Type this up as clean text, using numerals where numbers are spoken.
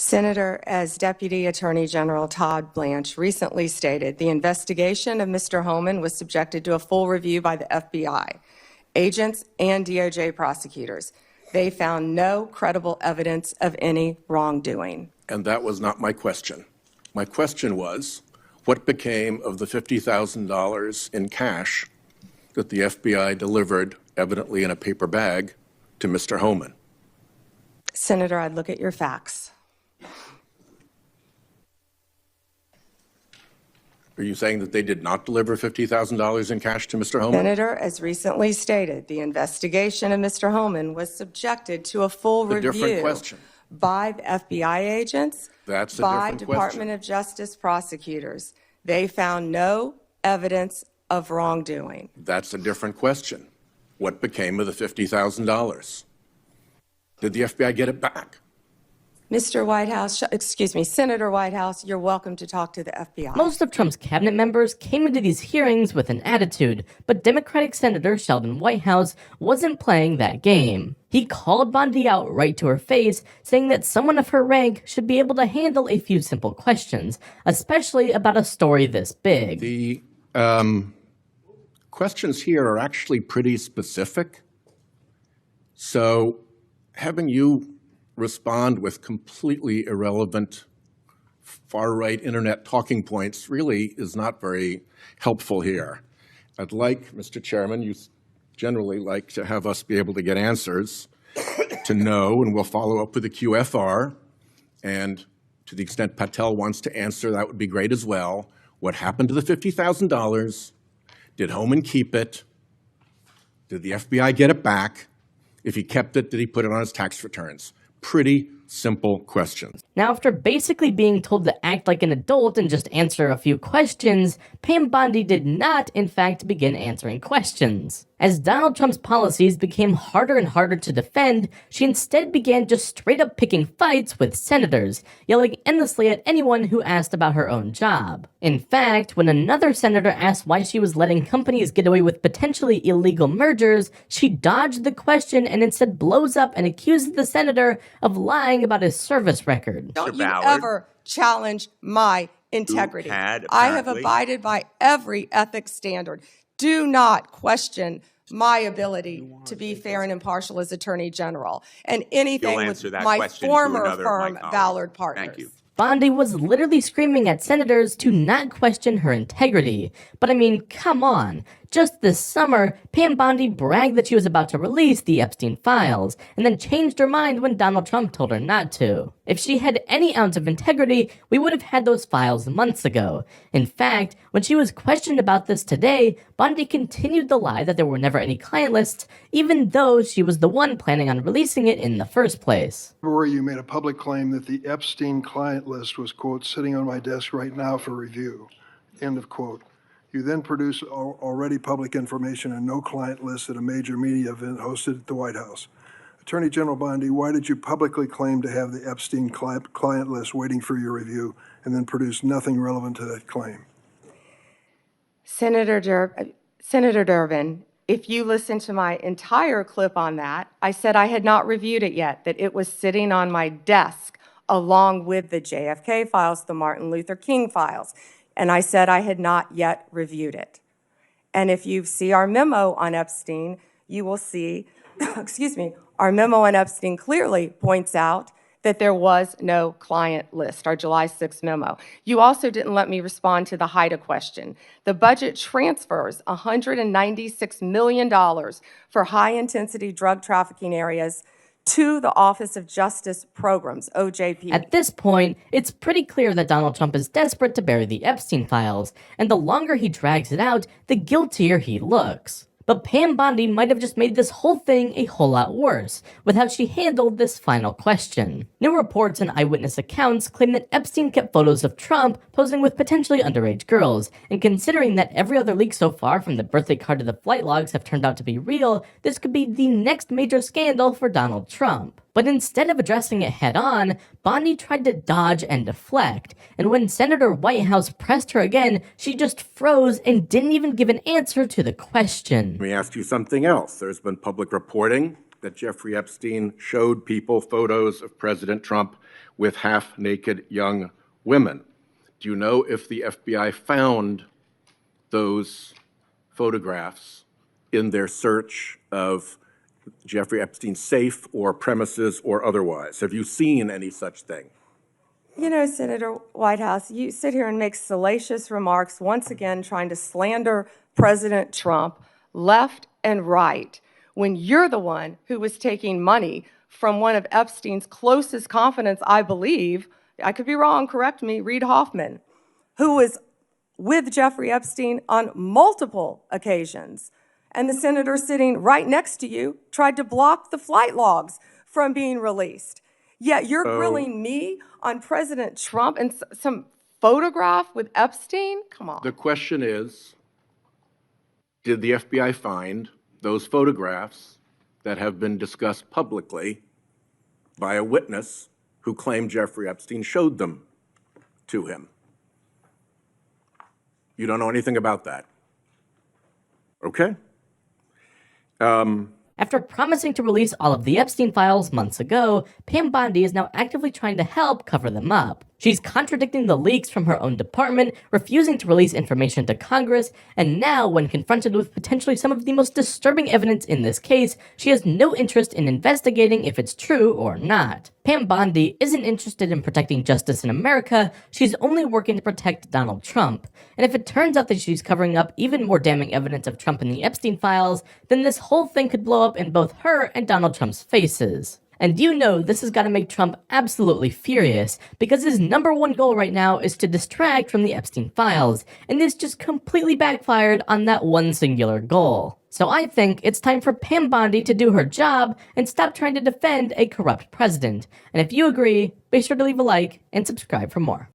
Senator, as Deputy Attorney General Todd Blanche recently stated, the investigation of Mr. Homan was subjected to a full review by the FBI, agents, and DOJ prosecutors. They found no credible evidence of any wrongdoing. And that was not my question. My question was, what became of the $50,000 in cash that the FBI delivered, evidently in a paper bag, to Mr. Homan? Senator, I'd look at your facts. Are you saying that they did not deliver $50,000 in cash to Mr. Homan? Senator, as recently stated, the investigation of Mr. Homan was subjected to a full review different question. by the FBI agents, That's a by different Department question. of Justice prosecutors. They found no evidence of wrongdoing. That's a different question. What became of the $50,000? Did the FBI get it back? Mr. Whitehouse, Senator Whitehouse, you're welcome to talk to the FBI. Most of Trump's cabinet members came into these hearings with an attitude, but Democratic Senator Sheldon Whitehouse wasn't playing that game. He called Bondi out right to her face, saying that someone of her rank should be able to handle a few simple questions, especially about a story this big. The questions here are actually pretty specific. So having you respond with completely irrelevant far-right internet talking points really is not very helpful here. I'd like, Mr. Chairman, you generally like to have us be able to get answers to know, and we'll follow up with the QFR, and to the extent Patel wants to answer, that would be great as well. What happened to the $50,000? Did Homan keep it? Did the FBI get it back? If he kept it, did he put it on his tax returns? Pretty simple questions. Now, after basically being told to act like an adult and just answer a few questions, Pam Bondi did not, in fact, begin answering questions. As Donald Trump's policies became harder and harder to defend, she instead began just straight up picking fights with senators, yelling endlessly at anyone who asked about her own job. In fact, when another senator asked why she was letting companies get away with potentially illegal mergers, she dodged the question and instead blows up and accuses the senator of lying about his service record. Don't you ever challenge my integrity. I have abided by every ethics standard. Do not question my ability to be fair and impartial as Attorney General and anything with my former firm, Ballard Partners. Thank you. Bondi was literally screaming at senators to not question her integrity. But I mean, come on. Just this summer, Pam Bondi bragged that she was about to release the Epstein files, and then changed her mind when Donald Trump told her not to. If she had any ounce of integrity, we would have had those files months ago. In fact, when she was questioned about this today, Bondi continued the lie that there were never any client lists, even though she was the one planning on releasing it in the first place. February, you made a public claim that the Epstein client list was, quote, sitting on my desk right now for review, end of quote. You then produce already public information and no client list at a major media event hosted at the White House. Attorney General Bondi, why did you publicly claim to have the Epstein client list waiting for your review and then produce nothing relevant to that claim? Senator Durbin, if you listen to my entire clip on that, I said I had not reviewed it yet, that it was sitting on my desk along with the JFK files, the Martin Luther King files. And I said I had not yet reviewed it. And if you see our memo on Epstein, you will see, our memo on Epstein clearly points out that there was no client list, our July 6th memo. You also didn't let me respond to the HIDTA question. The budget transfers $196 million for high-intensity drug trafficking areas to the Office of Justice Programs, OJP. At this point, it's pretty clear that Donald Trump is desperate to bury the Epstein files, and the longer he drags it out, the guiltier he looks. But Pam Bondi might have just made this whole thing a whole lot worse with how she handled this final question. New reports and eyewitness accounts claim that Epstein kept photos of Trump posing with potentially underage girls, and considering that every other leak so far from the birthday card to the flight logs have turned out to be real, this could be the next major scandal for Donald Trump. But instead of addressing it head-on, Bondi tried to dodge and deflect, and when Senator Whitehouse pressed her again, she just froze and didn't even give an answer to the question. Let me ask you something else. There's been public reporting that Jeffrey Epstein showed people photos of President Trump with half-naked young women. Do you know if the FBI found those photographs in their search of Jeffrey Epstein's safe or premises or otherwise? Have you seen any such thing? You know, Senator Whitehouse, you sit here and make salacious remarks, once again trying to slander President Trump left and right, when you're the one who was taking money from one of Epstein's closest confidants, I believe, I could be wrong, correct me, Reid Hoffman, who was with Jeffrey Epstein on multiple occasions. And the senator sitting right next to you tried to block the flight logs from being released. Yet you're grilling me on President Trump and some photograph with Epstein? Come on. The question is, did the FBI find those photographs that have been discussed publicly by a witness who claimed Jeffrey Epstein showed them to him? You don't know anything about that. Okay? After promising to release all of the Epstein files months ago, Pam Bondi is now actively trying to help cover them up. She's contradicting the leaks from her own department, refusing to release information to Congress, and now, when confronted with potentially some of the most disturbing evidence in this case, she has no interest in investigating if it's true or not. Pam Bondi isn't interested in protecting justice in America, she's only working to protect Donald Trump. And if it turns out that she's covering up even more damning evidence of Trump in the Epstein files, then this whole thing could blow up in both her and Donald Trump's faces. And you know this has got to make Trump absolutely furious, because his #1 goal right now is to distract from the Epstein files, and this just completely backfired on that one singular goal. So I think it's time for Pam Bondi to do her job and stop trying to defend a corrupt president. And if you agree, be sure to leave a like and subscribe for more.